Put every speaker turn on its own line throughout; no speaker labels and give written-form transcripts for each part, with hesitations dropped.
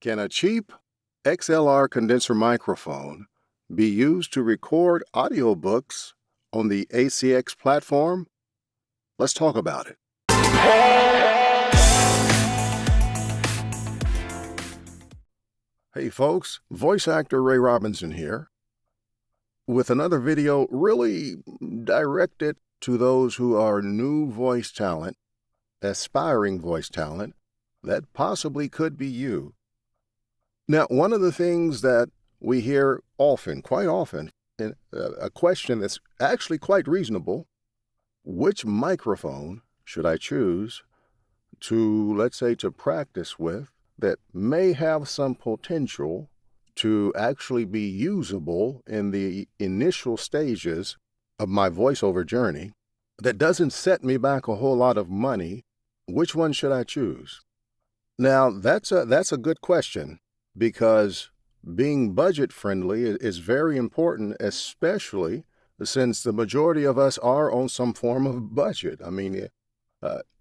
Can a cheap XLR condenser microphone be used to record audiobooks on the ACX platform? Let's talk about it. Hey folks, voice actor Ray Robinson here with another video really directed to those who are new voice talent, aspiring voice talent, that possibly could be you. Now, one of the things that we hear often, quite often, in a question that's actually quite reasonable: which microphone should I choose to, let's say, to practice with that may have some potential to actually be usable in the initial stages of my voiceover journey, that doesn't set me back a whole lot of money? Which one should I choose? Now, that's a good question, because being budget-friendly is very important, especially since the majority of us are on some form of budget. I mean,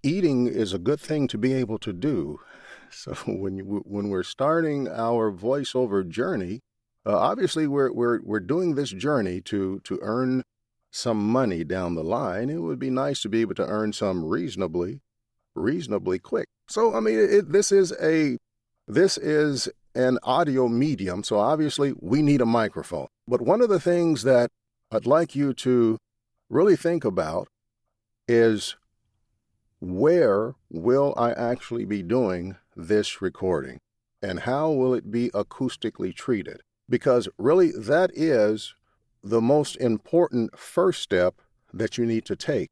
eating is a good thing to be able to do. So when we're starting our voiceover journey, obviously we're doing this journey to earn some money down the line. It would be nice to be able to earn some reasonably quick. So I mean, this is an audio medium, so obviously we need a microphone. But one of the things that I'd like you to really think about is, where will I actually be doing this recording, and how will it be acoustically treated? Because really that is the most important first step that you need to take.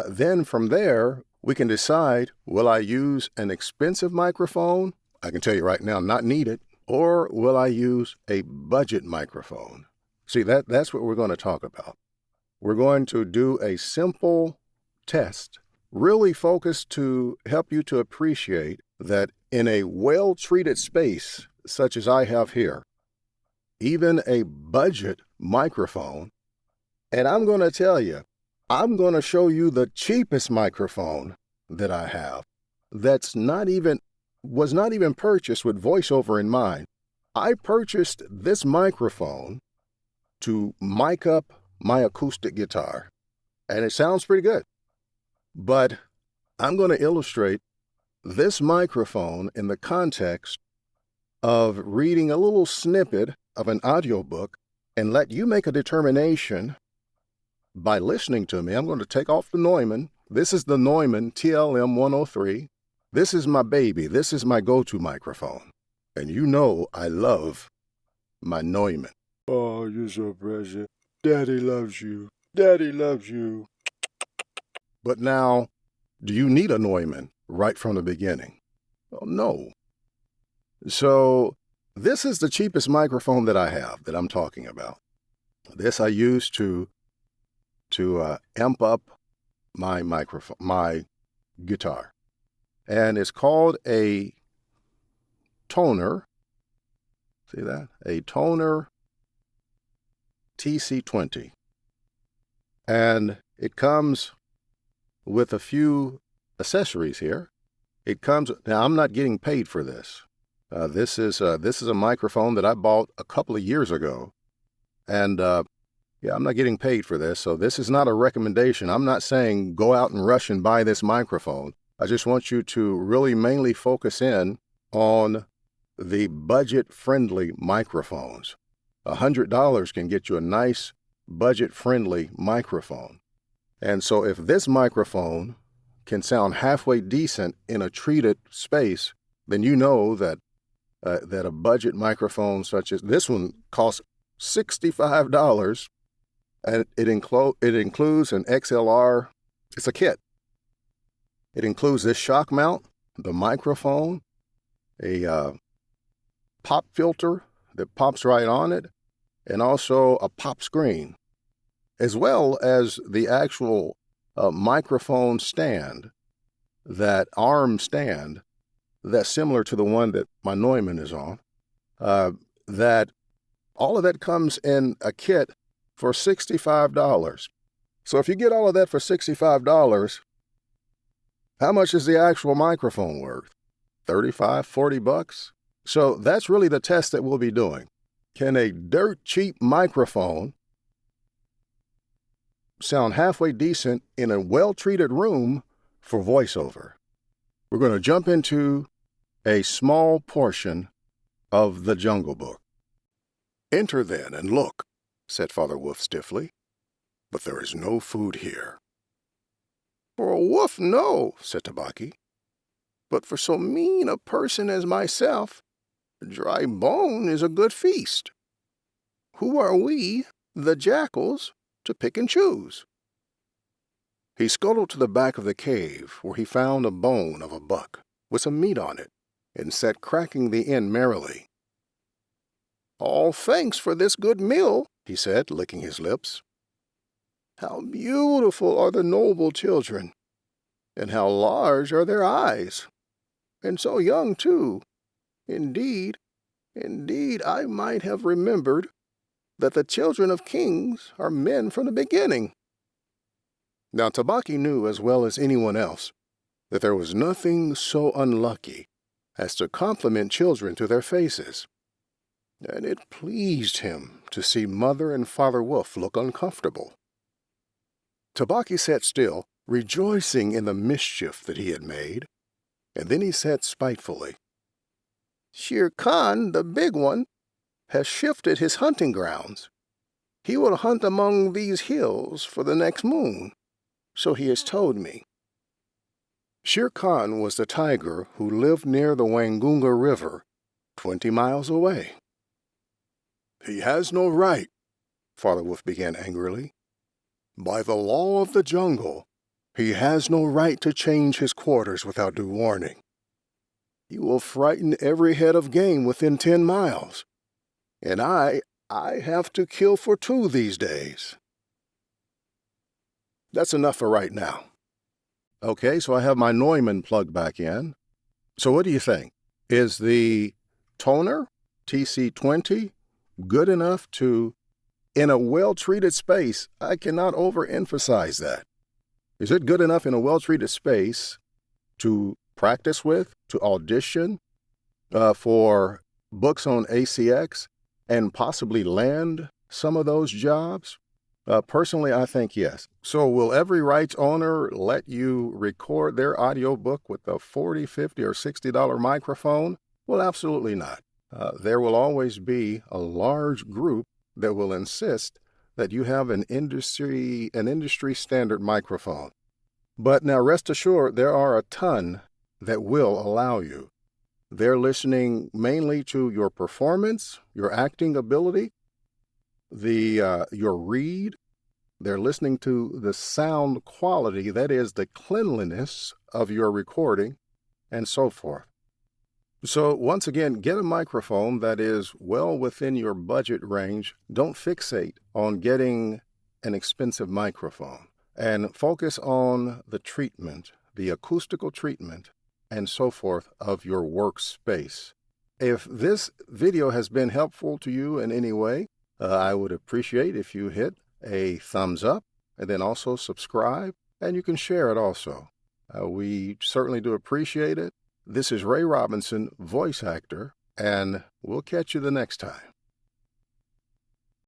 Then from there, we can decide, will I use an expensive microphone? I can tell you right now, not needed. Or will I use a budget microphone? See, that's what we're going to talk about. We're going to do a simple test, really focused to help you to appreciate that in a well-treated space such as I have here, even a budget microphone, and I'm going to tell you, I'm going to show you the cheapest microphone that I have was not even purchased with voiceover in mind. I purchased this microphone to mic up my acoustic guitar, and it sounds pretty good. But I'm going to illustrate this microphone in the context of reading a little snippet of an audiobook and let you make a determination by listening to me. I'm going to take off the Neumann. This is the Neumann TLM 103. This is my baby. This is my go-to microphone. And you know I love my Neumann.
Oh, you're so precious. Daddy loves you. Daddy loves you.
But now, do you need a Neumann right from the beginning? Well, no. So this is the cheapest microphone that I have, that I'm talking about. This I use to amp up my microphone, my guitar. And it's called a toner. See that? A toner TC20. And it comes with a few accessories here. Now I'm not getting paid for this. This is a microphone that I bought a couple of years ago. And yeah, I'm not getting paid for this. So this is not a recommendation. I'm not saying go out and rush and buy this microphone. I just want you to really mainly focus in on the budget-friendly microphones. $100 can get you a nice budget-friendly microphone. And so if this microphone can sound halfway decent in a treated space, then you know that a budget microphone such as this one costs $65, and it includes an XLR. It's a kit. It includes this shock mount, the microphone, a pop filter that pops right on it, and also a pop screen, as well as the actual microphone stand, that arm stand, that's similar to the one that my Neumann is on. That all of that comes in a kit for $65. So if you get all of that for $65, how much is the actual microphone worth? $35, $40? So that's really the test that we'll be doing. Can a dirt cheap microphone sound halfway decent in a well-treated room for voiceover? We're going to jump into a small portion of the Jungle Book. "Enter then and look," said Father Wolf stiffly, "but there is no food here." "For a wolf, no," said Tabaki, "but for so mean a person as myself, dry bone is a good feast. Who are we, the jackals, to pick and choose?" He scuttled to the back of the cave, where he found a bone of a buck with some meat on it, and sat cracking the end merrily. "All thanks for this good meal," he said, licking his lips. "How beautiful are the noble children, and how large are their eyes, and so young, too. Indeed, I might have remembered that the children of kings are men from the beginning." Now Tabaki knew as well as anyone else that there was nothing so unlucky as to compliment children to their faces, and it pleased him to see Mother and Father Wolf look uncomfortable. Tabaki sat still, rejoicing in the mischief that he had made, and then he said spitefully, "Shere Khan, the big one, has shifted his hunting grounds. He will hunt among these hills for the next moon, so he has told me." Shere Khan was the tiger who lived near the Wangunga River, 20 miles away. "He has no right," Father Wolf began angrily. "By the law of the jungle, he has no right to change his quarters without due warning. He will frighten every head of game within 10 miles, and I have to kill for 2 these days. That's enough for right now." Okay, so I have my Neumann plugged back in. So what do you think? Is the toner, TC20, good enough to, in a well-treated space, I cannot overemphasize that. Is it good enough in a well-treated space to practice with, to audition for books on ACX and possibly land some of those jobs? Personally, I think yes. So will every rights owner let you record their audiobook with a $40, $50, or $60 microphone? Well, absolutely not. There will always be a large group that will insist that you have an industry standard microphone. But now rest assured, there are a ton that will allow you. They're listening mainly to your performance, your acting ability, your read. They're listening to the sound quality, that is, the cleanliness of your recording, and so forth. So once again, get a microphone that is well within your budget range. Don't fixate on getting an expensive microphone, and focus on the treatment, the acoustical treatment, and so forth of your workspace. If this video has been helpful to you in any way, I would appreciate if you hit a thumbs up and then also subscribe, and you can share it also. We certainly do appreciate it. This is Ray Robinson, voice actor, and we'll catch you the next time.